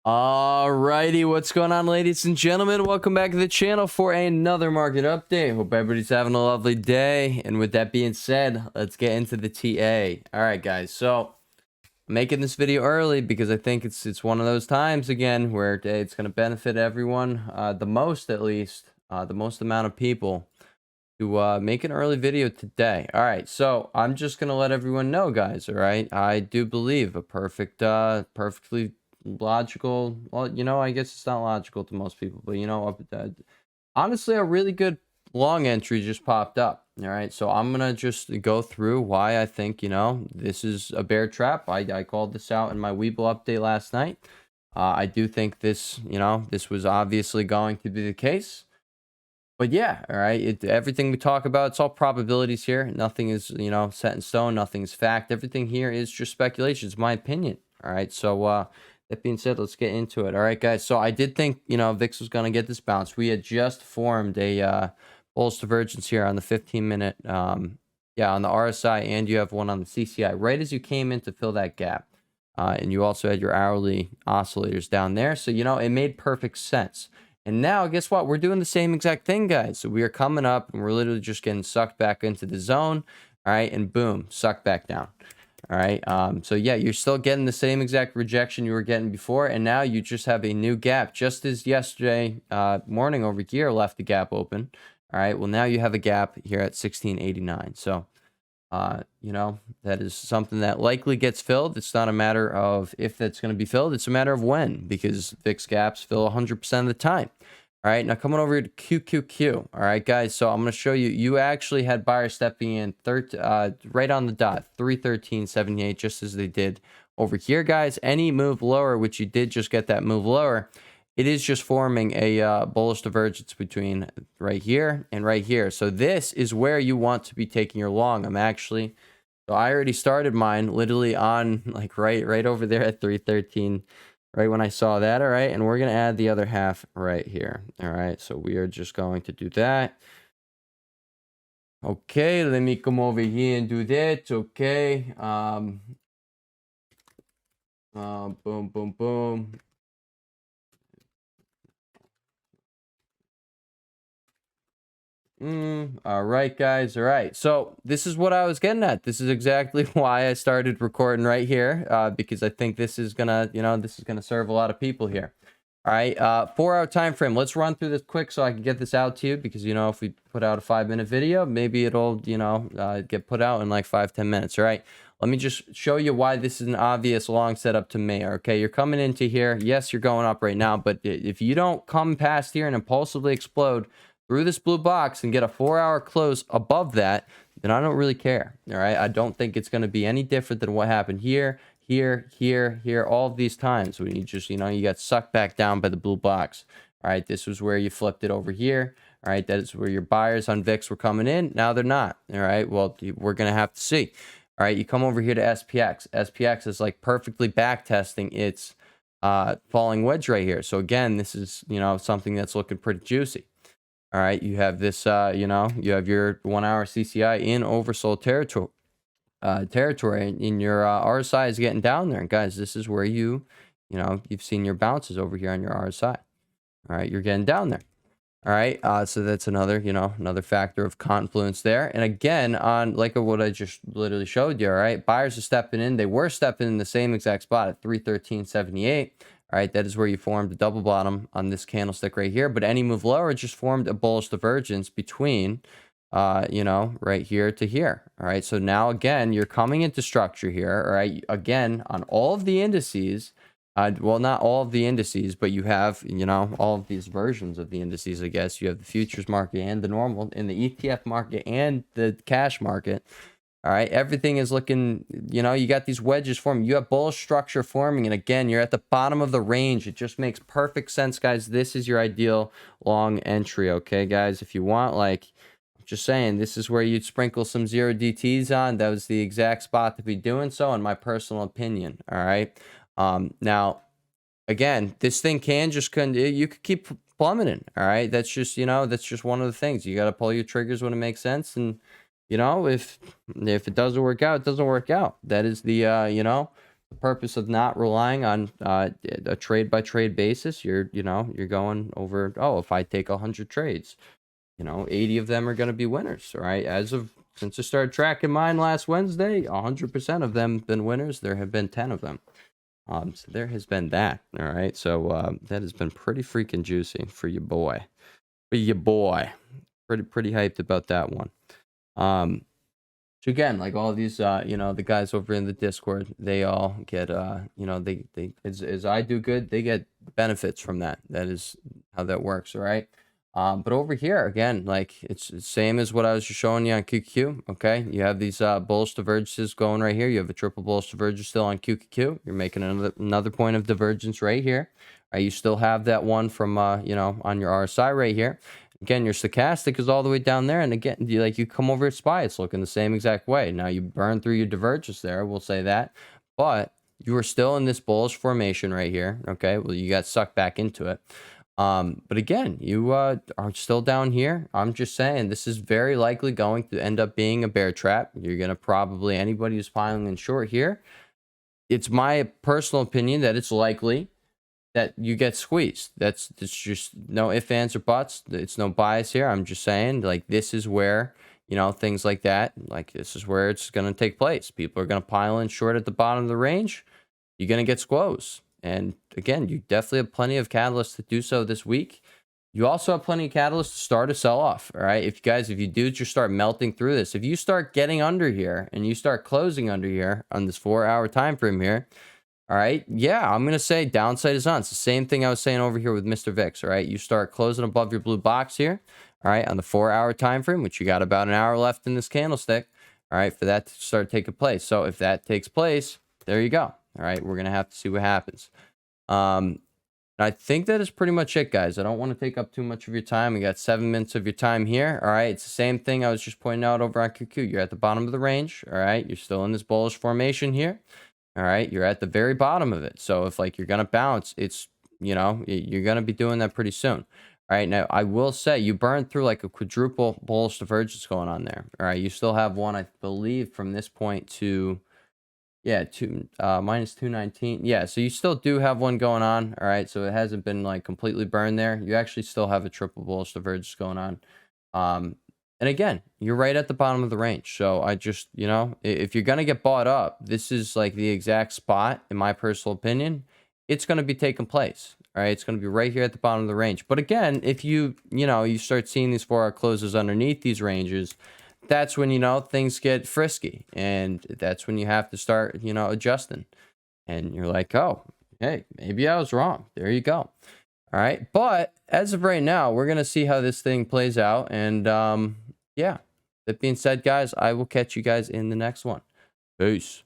Alrighty, what's going on, ladies and gentlemen? Welcome back to the channel for another market update. Hope everybody's having a lovely day. And with that being said, let's get into the TA. All right, guys. So I'm making this video early because I think it's one of those times again where it's going to benefit everyone, the most at least, the most amount of people to make an early video today. All right, so I'm just gonna let everyone know, guys. All right, I do believe a perfectly logical. Well, I guess it's not logical to most people, but honestly, a really good long entry just popped up. All right, so I'm gonna just go through why I think this is a bear trap. I called this out in my Webull update last night. I do think this was obviously going to be the case. But yeah, all right. Everything we talk about, it's all probabilities here. Nothing is, set in stone. Nothing's fact. Everything here is just speculation. It's my opinion. All right. So that being said, let's get into it. All right, guys. So I did think, VIX was going to get this bounce. We had just formed a bullish divergence here on the 15-minute, on the RSI, and you have one on the CCI right as you came in to fill that gap. And you also had your hourly oscillators down there. So, it made perfect sense. And now, guess what? We're doing the same exact thing, guys. So we are coming up, and we're literally just getting sucked back into the zone. All right, and boom, sucked back down. All right. So yeah, you're still getting the same exact rejection you were getting before, and now you just have a new gap. Just as yesterday morning over here left the gap open. All right. Well, now you have a gap here at 1689. So that is something that likely gets filled. It's not a matter of if that's going to be filled. It's a matter of when, because VIX gaps fill 100% of the time. All right, now coming over to QQQ. All right, guys, so I'm going to show you. You actually had buyers stepping in right on the dot, 313.78, just as they did over here, guys. Any move lower, which you did just get that move lower, it is just forming a bullish divergence between right here and right here. So this is where you want to be taking your long. So I already started mine literally on like right over there at 313, right when I saw that. All right, and we're gonna add the other half right here. All right, so we are just going to do that. Okay, let me come over here and do that. Okay, boom, boom, boom. All right, guys. All right. So this is what I was getting at. This is exactly why I started recording right here, because I think this is gonna, serve a lot of people here. All right. 4-hour time frame. Let's run through this quick so I can get this out to you, because if we put out a 5-minute video, maybe it'll, get put out in like 5-10 minutes. All right. Let me just show you why this is an obvious long setup to me. Okay, you're coming into here. Yes, you're going up right now, but if you don't come past here and impulsively explode through this blue box and get a 4-hour close above that, then I don't really care. All right, I don't think it's going to be any different than what happened here, all of these times when you just, you got sucked back down by the blue box. All right, this was where you flipped it over here. All right, that is where your buyers on VIX were coming in. Now they're not. All right, well, we're going to have to see. All right, you come over here to SPX. SPX is like perfectly back testing its falling wedge right here. So again, this is, something that's looking pretty juicy. All right, you have this, you have your 1-hour CCI in oversold territory, and your RSI is getting down there. And guys, this is where you've seen your bounces over here on your RSI. All right, you're getting down there. All right, so that's another, another factor of confluence there. And again, on like what I just literally showed you, all right, buyers are stepping in. They were stepping in the same exact spot at 313.78. All right, that is where you formed a double bottom on this candlestick right here. But any move lower just formed a bullish divergence between, right here to here. All right, so now again, you're coming into structure here. All right, again, on all of the indices, well, not all of the indices, but you have, all of these versions of the indices, I guess. You have the futures market and the normal, in the ETF market and the cash market. All right, everything is looking, you got these wedges forming. You have bullish structure forming. And again, you're at the bottom of the range. It just makes perfect sense, guys. This is your ideal long entry, okay, guys? If you want, like, I'm just saying, this is where you'd sprinkle some 0 DTs on. That was the exact spot to be doing so, in my personal opinion, all right? Now, again, this thing you could keep plummeting, all right? That's just, that's just one of the things. You got to pull your triggers when it makes sense. And, if it doesn't work out, it doesn't work out. That is the, the purpose of not relying on a trade by trade basis. You're going over, oh, if I take 100 trades, 80 of them are going to be winners. All right. Since I started tracking mine last Wednesday, 100% of them been winners. There have been 10 of them. So there has been that. All right. So that has been pretty freaking juicy for your boy. Pretty hyped about that one. So again, like all these, the guys over in the Discord, they all get, they as I do good, they get benefits from that. That is how that works. All right. But over here, again, like it's the same as what I was just showing you on QQQ. Okay. You have these bullish divergences going right here. You have a triple bullish divergence still on QQQ. You're making another point of divergence right here. You still have that one from, on your RSI right here. Again, your stochastic is all the way down there. And again, you come over at SPY, it's looking the same exact way. Now you burn through your divergence there. We'll say that. But you are still in this bullish formation right here. Okay. Well, you got sucked back into it. But again, you are still down here. I'm just saying this is very likely going to end up being a bear trap. You're going to probably, anybody who's piling in short here, it's my personal opinion that it's likely that you get squeezed. That's just no ifs, ands, or buts. It's no bias here. I'm just saying, like, this is where, things like that, like, this is where it's going to take place. People are going to pile in short at the bottom of the range. You're going to get squoze. And again, you definitely have plenty of catalysts to do so this week. You also have plenty of catalysts to start a sell-off. All right. If you do just start melting through this, if you start getting under here and you start closing under here on this 4-hour time frame here, all right. Yeah, I'm going to say downside is on. It's the same thing I was saying over here with Mr. VIX. All right. You start closing above your blue box here. All right. On the 4-hour time frame, which you got about an hour left in this candlestick. All right. For that to start taking place. So if that takes place, there you go. All right. We're going to have to see what happens. I think that is pretty much it, guys. I don't want to take up too much of your time. We got 7 minutes of your time here. All right. It's the same thing I was just pointing out over on QQ. You're at the bottom of the range. All right. You're still in this bullish formation here. All right, you're at the very bottom of it. So if you're going to bounce, it's, you're going to be doing that pretty soon. All right, now I will say you burned through like a quadruple bullish divergence going on there. All right, you still have one, I believe, from this point to, minus 219. Yeah, so you still do have one going on. All right, so it hasn't been like completely burned there. You actually still have a triple bullish divergence going on. And again, you're right at the bottom of the range. So I just, if you're going to get bought up, this is like the exact spot, in my personal opinion, it's going to be taking place. All right. It's going to be right here at the bottom of the range. But again, if you start seeing these 4-hour closes underneath these ranges, that's when, things get frisky. And that's when you have to start, adjusting. And you're like, oh, hey, maybe I was wrong. There you go. All right. But as of right now, we're going to see how this thing plays out. And, yeah, that being said, guys, I will catch you guys in the next one. Peace.